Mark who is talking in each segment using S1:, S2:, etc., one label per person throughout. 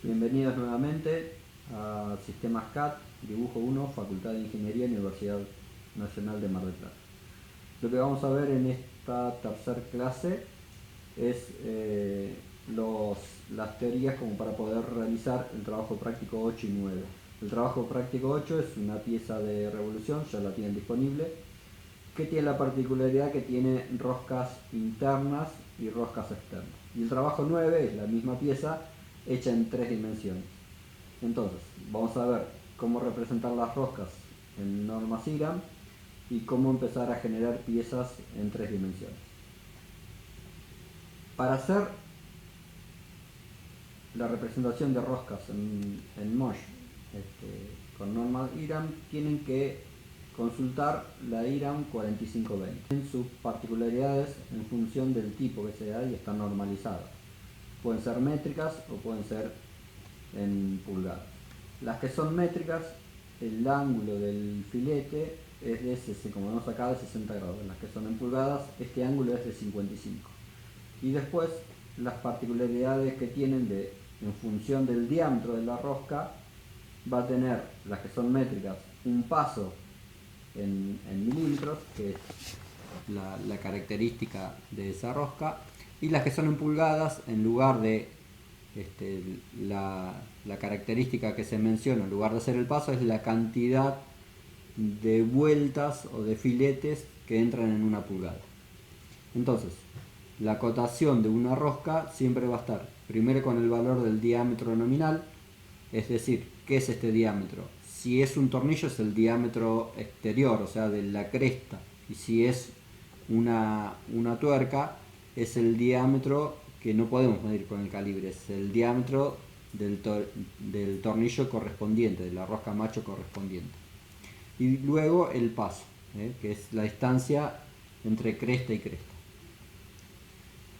S1: Bienvenidos nuevamente a Sistemas CAD, Dibujo 1, Facultad de Ingeniería, Universidad Nacional de Mar del Plata. Lo que vamos a ver en esta tercera clase es las teorías como para poder realizar el trabajo práctico 8 y 9. El trabajo práctico 8 es una pieza de revolución, ya la tienen disponible, que tiene la particularidad que tiene roscas internas y roscas externas. Y el trabajo 9 es la misma pieza hecha en 3 dimensiones. Entonces, vamos a ver cómo representar las roscas en normas IRAM y cómo empezar a generar piezas en 3 dimensiones. Para hacer la representación de roscas en Mosh con normas IRAM, tienen que consultar la IRAM 4520 en sus particularidades en función del tipo que sea y están normalizadas. Pueden ser métricas o pueden ser en pulgadas. Las que son métricas, el ángulo del filete es de, como vemos acá, de 60 grados. Las que son en pulgadas, este ángulo es de 55. Y después las particularidades que tienen en función del diámetro de la rosca, va a tener, las que son métricas, un paso en milímetros, que es la característica de esa rosca, y las que son en pulgadas, en lugar de la característica que se menciona, en lugar de ser el paso, es la cantidad de vueltas o de filetes que entran en una pulgada. Entonces, la acotación de una rosca siempre va a estar primero con el valor del diámetro nominal, es decir, ¿qué es este diámetro? Si es un tornillo es el diámetro exterior, o sea, de la cresta, y si es una tuerca es el diámetro que no podemos medir con el calibre, es el diámetro del tornillo correspondiente, de la rosca macho correspondiente. Y luego el paso, que es la distancia entre cresta y cresta.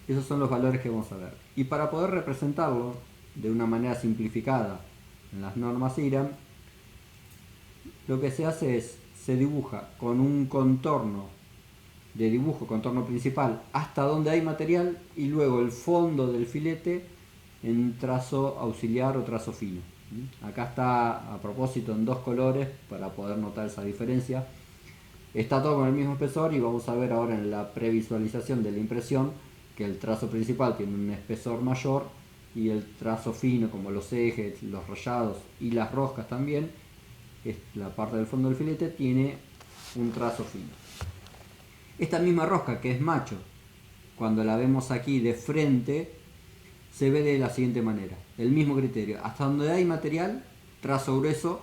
S1: Esos son los valores que vamos a ver. Y para poder representarlo de una manera simplificada en las normas IRAM, lo que se hace es, se dibuja con un contorno de dibujo, contorno principal, hasta donde hay material, y luego el fondo del filete en trazo auxiliar o trazo fino. Acá está a propósito en dos colores para poder notar esa diferencia. Está todo con el mismo espesor y vamos a ver ahora en la previsualización de la impresión que el trazo principal tiene un espesor mayor y el trazo fino, como los ejes, los rayados y las roscas también, la parte del fondo del filete, tiene un trazo fino. Esta misma rosca, que es macho, cuando la vemos aquí de frente, se ve de la siguiente manera. El mismo criterio. Hasta donde hay material, trazo grueso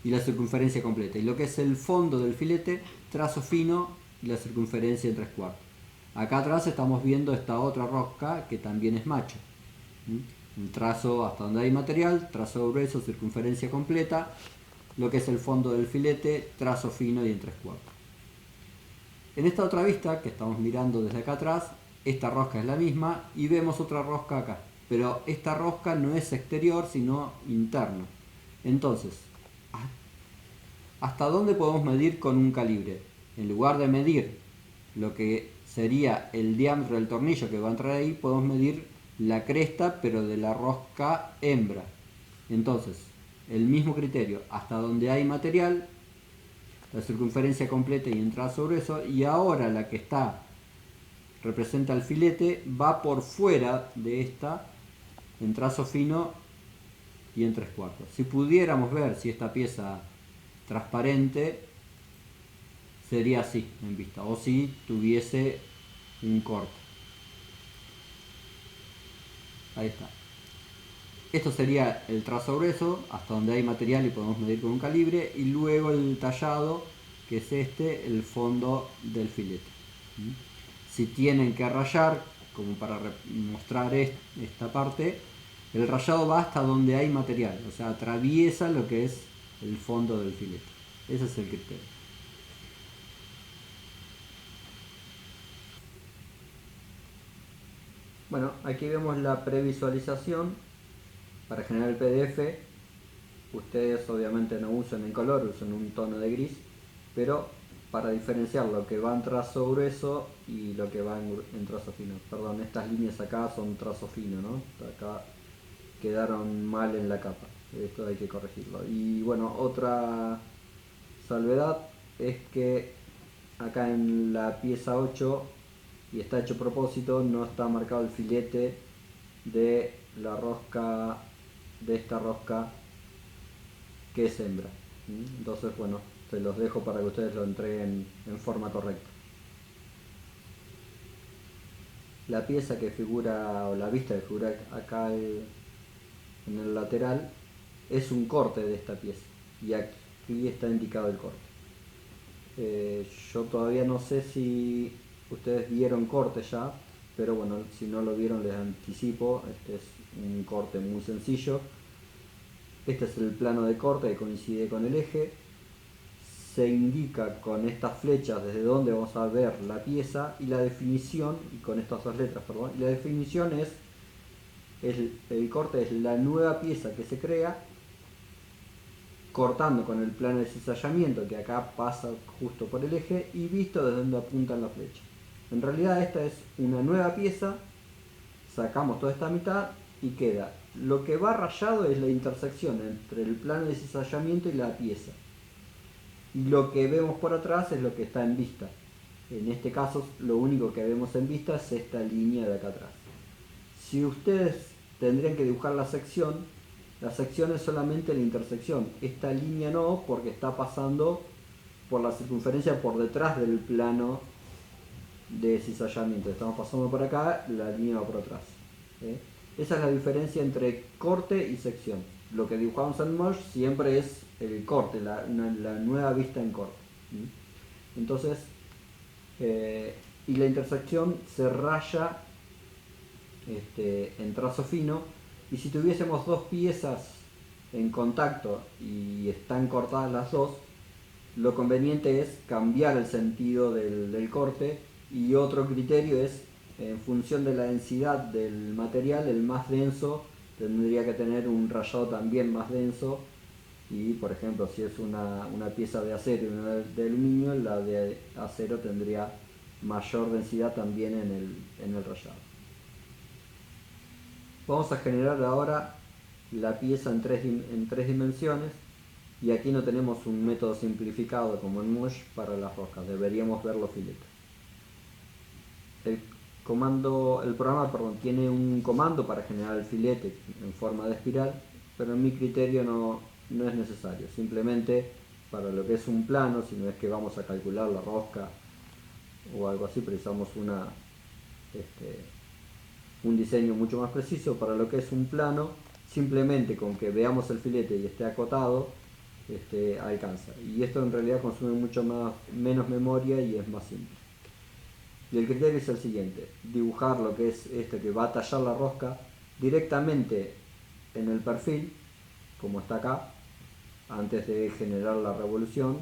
S1: y la circunferencia completa. Y lo que es el fondo del filete, trazo fino y la circunferencia en 3/4. Acá atrás estamos viendo esta otra rosca que también es macho. El trazo hasta donde hay material, trazo grueso, circunferencia completa. Lo que es el fondo del filete, trazo fino y en 3/4. En esta otra vista que estamos mirando desde acá atrás, esta rosca es la misma y vemos otra rosca acá, pero esta rosca no es exterior sino interna. Entonces, ¿hasta dónde podemos medir con un calibre? En lugar de medir lo que sería el diámetro del tornillo que va a entrar ahí, podemos medir la cresta pero de la rosca hembra. Entonces, el mismo criterio, hasta donde hay material, la circunferencia completa y en trazo grueso, y ahora la que representa el filete va por fuera de esta en trazo fino y en 3/4. Si pudiéramos ver si esta pieza transparente sería así en vista, o si tuviese un corte. Ahí está. Esto sería el trazo grueso, hasta donde hay material y podemos medir con un calibre, y luego el tallado, que es el fondo del filete. Si tienen que rayar, como para mostrar esta parte, el rayado va hasta donde hay material, o sea, atraviesa lo que es el fondo del filete. Ese es el criterio. Bueno, aquí vemos la previsualización. Para generar el PDF, ustedes obviamente no usan en color, usan un tono de gris, pero para diferenciar lo que va en trazo grueso y lo que va en trazo fino. Perdón, estas líneas acá son trazo fino, ¿no? Acá quedaron mal en la capa. Esto hay que corregirlo. Y bueno, otra salvedad es que acá en la pieza 8, y está hecho a propósito, no está marcado el filete de la rosca, de esta rosca que es hembra. Entonces bueno, se los dejo para que ustedes lo entreguen en forma correcta. La pieza que figura, o la vista que figura acá en el lateral, es un corte de esta pieza, y aquí está indicado el corte. Yo todavía no sé si ustedes vieron corte ya, pero bueno, si no lo vieron les anticipo. Este es un corte muy sencillo. Este es el plano de corte que coincide con el eje. Se indica con estas flechas desde donde vamos a ver la pieza, y la definición, y con estas dos letras, perdón, y la definición es el corte es la nueva pieza que se crea cortando con el plano de cizallamiento que acá pasa justo por el eje y visto desde donde apuntan las flechas. En realidad esta es una nueva pieza, sacamos toda esta mitad y queda. Lo que va rayado es la intersección entre el plano de cizallamiento y la pieza. Y lo que vemos por atrás es lo que está en vista. En este caso lo único que vemos en vista es esta línea de acá atrás. Si ustedes tendrían que dibujar la sección es solamente la intersección. Esta línea no, porque está pasando por la circunferencia por detrás del plano de cizallamiento. Estamos pasando por acá, la línea va por atrás. Esa es la diferencia entre corte y sección. Lo que dibujamos en Mosh siempre es el corte, la nueva vista en corte. Entonces, y la intersección se raya en trazo fino, y si tuviésemos dos piezas en contacto y están cortadas las dos, lo conveniente es cambiar el sentido del corte, y otro criterio es, en función de la densidad del material, el más denso tendría que tener un rayado también más denso, y por ejemplo si es una pieza de acero y una de aluminio, la de acero tendría mayor densidad también en el rayado. Vamos a generar ahora la pieza en tres dimensiones, y aquí no tenemos un método simplificado como en Mush para las roscas, deberíamos ver los filetes. El programa tiene un comando para generar el filete en forma de espiral, pero en mi criterio no es necesario. Simplemente para lo que es un plano, si no es que vamos a calcular la rosca o algo así, precisamos un diseño mucho más preciso. Para lo que es un plano, simplemente con que veamos el filete y esté acotado, alcanza. Y esto en realidad consume menos memoria y es más simple. Y el criterio es el siguiente: dibujar lo que es que va a tallar la rosca directamente en el perfil, como está acá, antes de generar la revolución,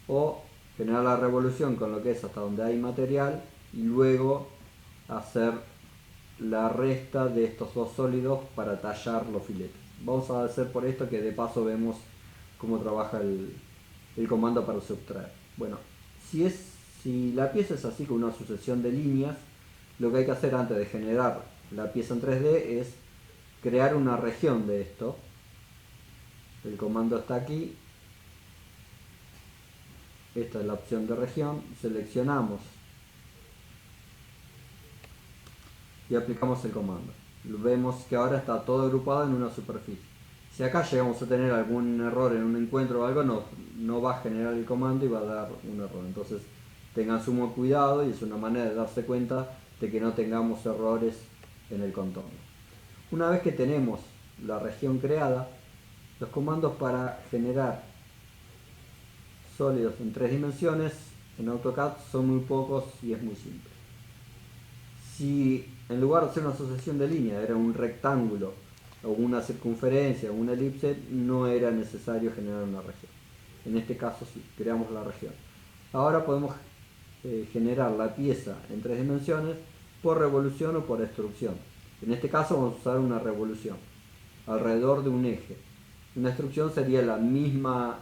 S1: o generar la revolución con lo que es hasta donde hay material, y luego hacer la resta de estos dos sólidos para tallar los filetes. Vamos a hacer por esto que de paso vemos cómo trabaja el comando para subtraer. Bueno, si la pieza es así, con una sucesión de líneas, lo que hay que hacer antes de generar la pieza en 3D es crear una región de esto. El comando está aquí. Esta es la opción de región. Seleccionamos y aplicamos el comando. Vemos que ahora está todo agrupado en una superficie. Si acá llegamos a tener algún error en un encuentro o algo, no va a generar el comando y va a dar un error. Entonces tengan sumo cuidado, y es una manera de darse cuenta de que no tengamos errores en el contorno. Una vez que tenemos la región creada, los comandos para generar sólidos en 3 dimensiones en AutoCAD son muy pocos y es muy simple. Si en lugar de hacer una sucesión de líneas era un rectángulo o una circunferencia o una elipse, no era necesario generar una región. En este caso sí, creamos la región. Ahora podemos generar la pieza en 3 dimensiones por revolución o por extrusión. En este caso vamos a usar una revolución alrededor de un eje. Una extrusión sería la misma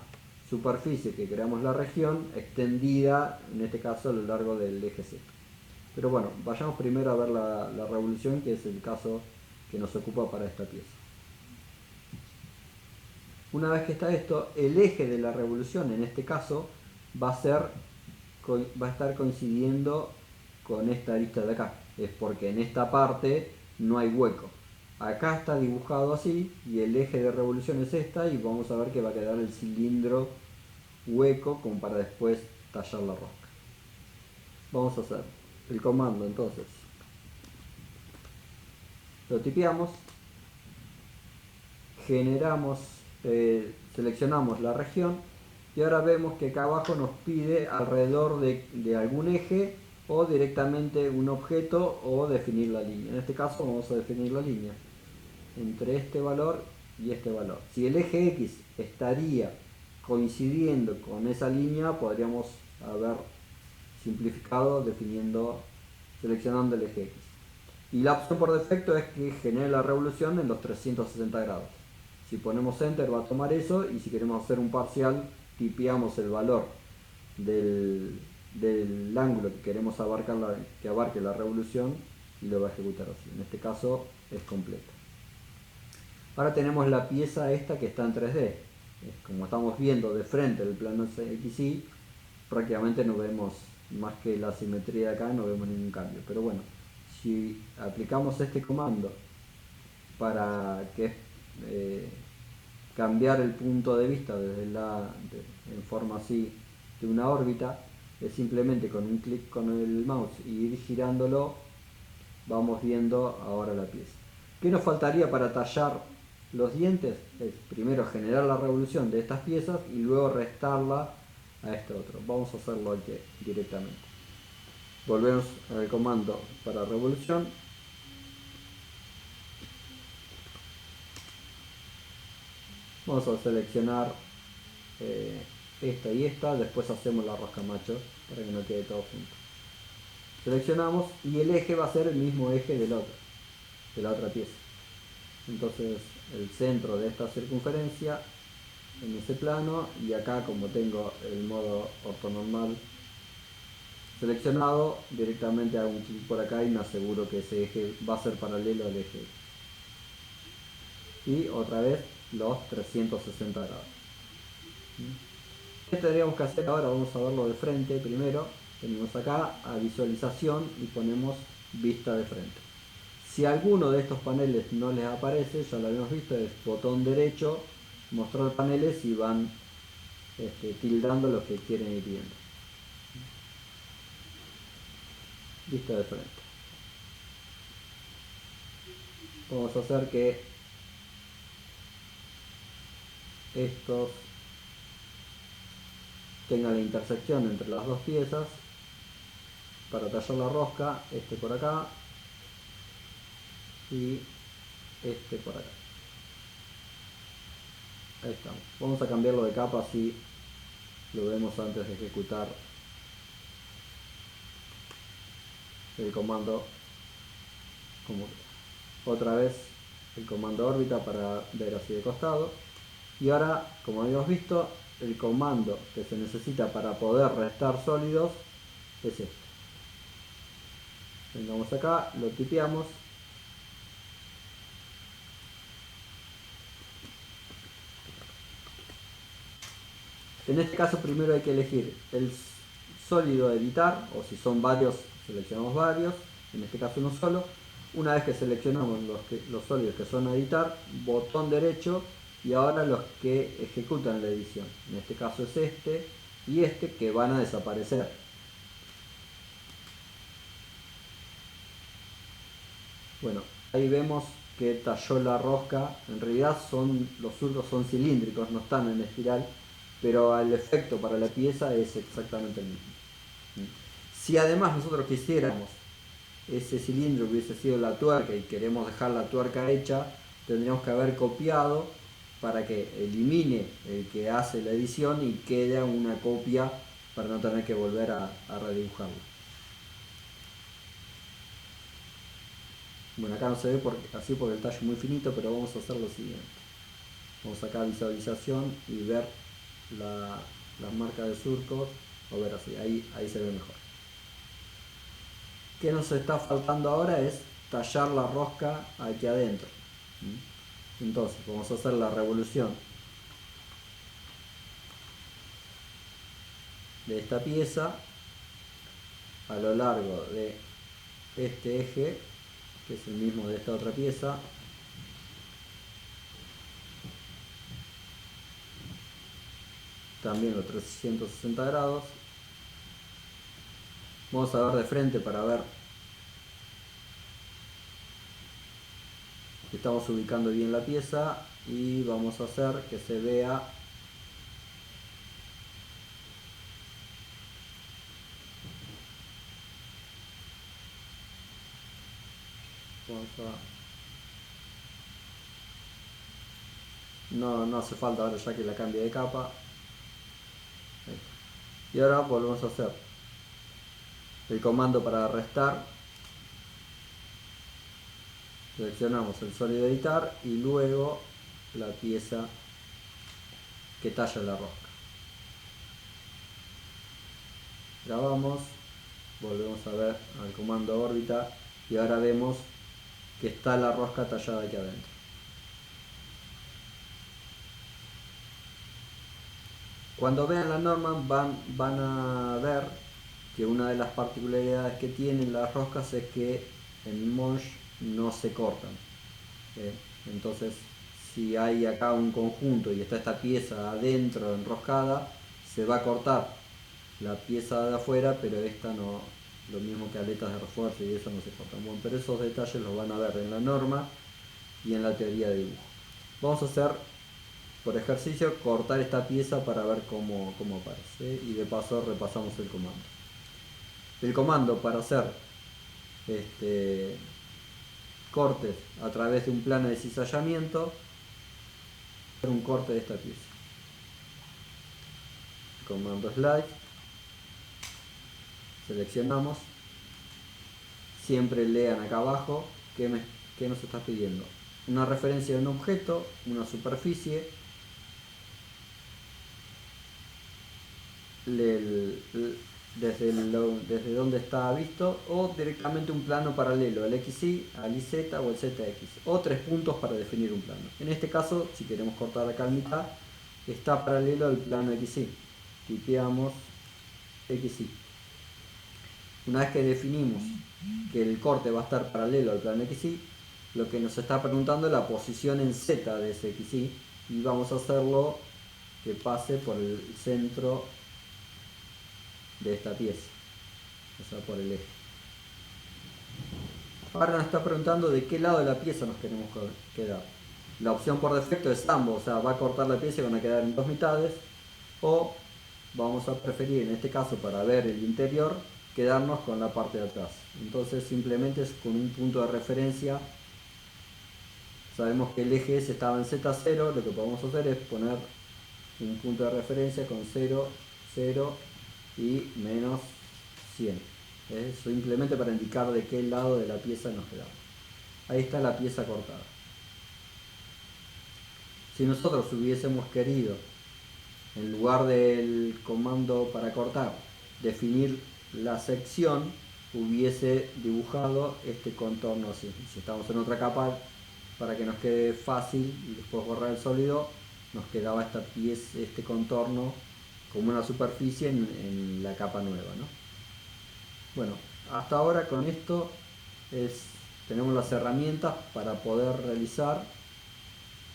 S1: superficie que creamos la región, extendida en este caso a lo largo del eje Z. Pero bueno, vayamos primero a ver la revolución, que es el caso que nos ocupa para esta pieza. Una vez que está esto, el eje de la revolución en este caso va a estar coincidiendo con esta arista de acá. Es porque en esta parte no hay hueco. Acá está dibujado así y el eje de revolución es esta, y vamos a ver que va a quedar el cilindro hueco como para después tallar la rosca. Vamos a hacer el comando entonces. Lo tipeamos, generamos, seleccionamos la región y ahora vemos que acá abajo nos pide alrededor de algún eje o directamente un objeto o definir la línea. En este caso vamos a definir la línea entre este valor y este valor. Si el eje X estaría coincidiendo con esa línea, podríamos haber simplificado seleccionando el eje X. Y la opción por defecto es que genere la revolución en los 360 grados. Si ponemos Enter va a tomar eso, y si queremos hacer un parcial, tipeamos el valor del ángulo que queremos que abarque la revolución y lo va a ejecutar así. En este caso es completo. Ahora tenemos la pieza esta que está en 3D. Como estamos viendo de frente el plano XY, prácticamente no vemos más que la simetría de acá, no vemos ningún cambio. Pero bueno, si aplicamos este comando para que cambiar el punto de vista en forma así de una órbita, es simplemente con un clic con el mouse y ir girándolo, vamos viendo ahora la pieza. ¿Qué nos faltaría para tallar los dientes? Es primero generar la revolución de estas piezas y luego restarla a este otro. Vamos a hacerlo aquí directamente. Volvemos al comando para revolución. Vamos a seleccionar esta y esta, después hacemos la rosca macho para que no quede todo junto. Seleccionamos y el eje va a ser el mismo eje de la otra pieza. Entonces el centro de esta circunferencia en ese plano, y acá como tengo el modo ortonormal seleccionado, directamente hago un clic por acá y me aseguro que ese eje va a ser paralelo al eje. Y otra vez los 360 grados. ¿Qué tendríamos que hacer ahora? Vamos a verlo de frente primero. Venimos acá a visualización y ponemos vista de frente. Si alguno de estos paneles no les aparece, ya lo habíamos visto, es botón derecho, mostrar paneles, y van tildando los que quieren ir viendo. Vista de frente. Vamos a hacer que estos tengan la intersección entre las dos piezas para tallar la rosca, este por acá y este por acá. Ahí estamos. Vamos a cambiarlo de capa, así lo vemos antes de ejecutar el comando. Como otra vez el comando órbita para ver así de costado. Y ahora, como habíamos visto, el comando que se necesita para poder restar sólidos es este. Vengamos acá, lo tipeamos. En este caso primero hay que elegir el sólido a editar, o si son varios, seleccionamos varios, en este caso uno solo. Una vez que seleccionamos los sólidos que son a editar, botón derecho, y ahora los que ejecutan la edición. En este caso es este y este, que van a desaparecer. Bueno, ahí vemos que talló la rosca. En realidad los surcos son cilíndricos, no están en espiral, pero el efecto para la pieza es exactamente el mismo. Si además nosotros quisiéramos ese cilindro hubiese sido la tuerca y queremos dejar la tuerca hecha, tendríamos que haber copiado para que elimine el que hace la edición y quede una copia para no tener que volver a redibujarlo. Bueno, acá no se ve así porque el tallo es muy finito, pero vamos a hacer lo siguiente. Vamos acá a visualización y ver las marcas de surcos, o ver así, ahí se ve mejor. ¿Qué nos está faltando ahora? Es tallar la rosca aquí adentro. Entonces vamos a hacer la revolución de esta pieza a lo largo de este eje, que es el mismo de esta otra pieza, también los 360 grados. Vamos a ver de frente para ver que estamos ubicando bien la pieza, y vamos a hacer que se vea no hace falta ahora ya que la cambie de capa. Y ahora volvemos a hacer el comando para restar. Seleccionamos el sólido editar y luego la pieza que talla la rosca. Grabamos, volvemos a ver al comando órbita y ahora vemos que está la rosca tallada aquí adentro. Cuando vean la norma van a ver que una de las particularidades que tienen las roscas es que en Monge no se cortan. Entonces, si hay acá un conjunto y está esta pieza adentro enroscada, se va a cortar la pieza de afuera, pero esta no, lo mismo que aletas de refuerzo y eso no se cortan. Bueno, pero esos detalles los van a ver en la norma y en la teoría de dibujo. Vamos a hacer por ejercicio cortar esta pieza para ver cómo aparece, y de paso repasamos el comando. El comando para hacer cortes a través de un plano de cizallamiento, hacer un corte de esta pieza. Comando slide, seleccionamos, siempre lean acá abajo qué nos está pidiendo. Una referencia de un objeto, una superficie, desde donde está visto, o directamente un plano paralelo, el XY, al IZ o el ZX, o 3 puntos para definir un plano. En este caso, si queremos cortar acá en mitad, está paralelo al plano XY. Tipeamos XY. Una vez que definimos que el corte va a estar paralelo al plano XY, lo que nos está preguntando es la posición en Z de ese XY, y vamos a hacerlo que pase por el centro de esta pieza, o sea, por el eje. Ahora nos está preguntando de qué lado de la pieza nos queremos quedar. La opción por defecto es ambos, o sea, va a cortar la pieza y van a quedar en dos mitades, o vamos a preferir, en este caso, para ver el interior, quedarnos con la parte de atrás. Entonces simplemente es con un punto de referencia. Sabemos que el eje S estaba en Z0, lo que podemos hacer es poner un punto de referencia con 0, 0 y menos 100. Simplemente para indicar de qué lado de la pieza nos quedamos. Ahí está la pieza cortada. Si nosotros hubiésemos querido, en lugar del comando para cortar, definir la sección, hubiese dibujado este contorno así. Si estamos en otra capa, para que nos quede fácil y después borrar el sólido, nos quedaba esta pieza, este contorno como una superficie en la capa nueva, ¿no? Bueno, hasta ahora con esto tenemos las herramientas para poder realizar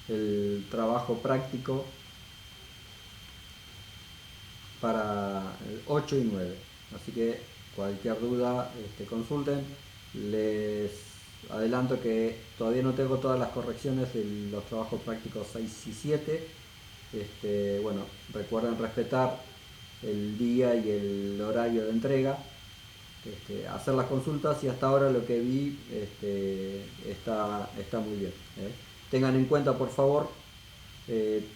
S1: el trabajo práctico para el 8 y 9. Así que cualquier duda consulten. Les adelanto que todavía no tengo todas las correcciones de los trabajos prácticos 6 y 7. Bueno, recuerden respetar el día y el horario de entrega, hacer las consultas, y hasta ahora lo que vi está muy bien. Tengan en cuenta, por favor,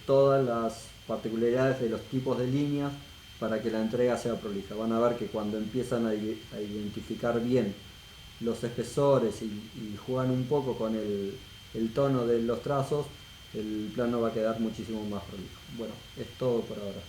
S1: todas las particularidades de los tipos de líneas para que la entrega sea prolija. Van a ver que cuando empiezan a identificar bien los espesores y juegan un poco con el tono de los trazos, el plano va a quedar muchísimo más prolijo. Bueno, es todo por ahora.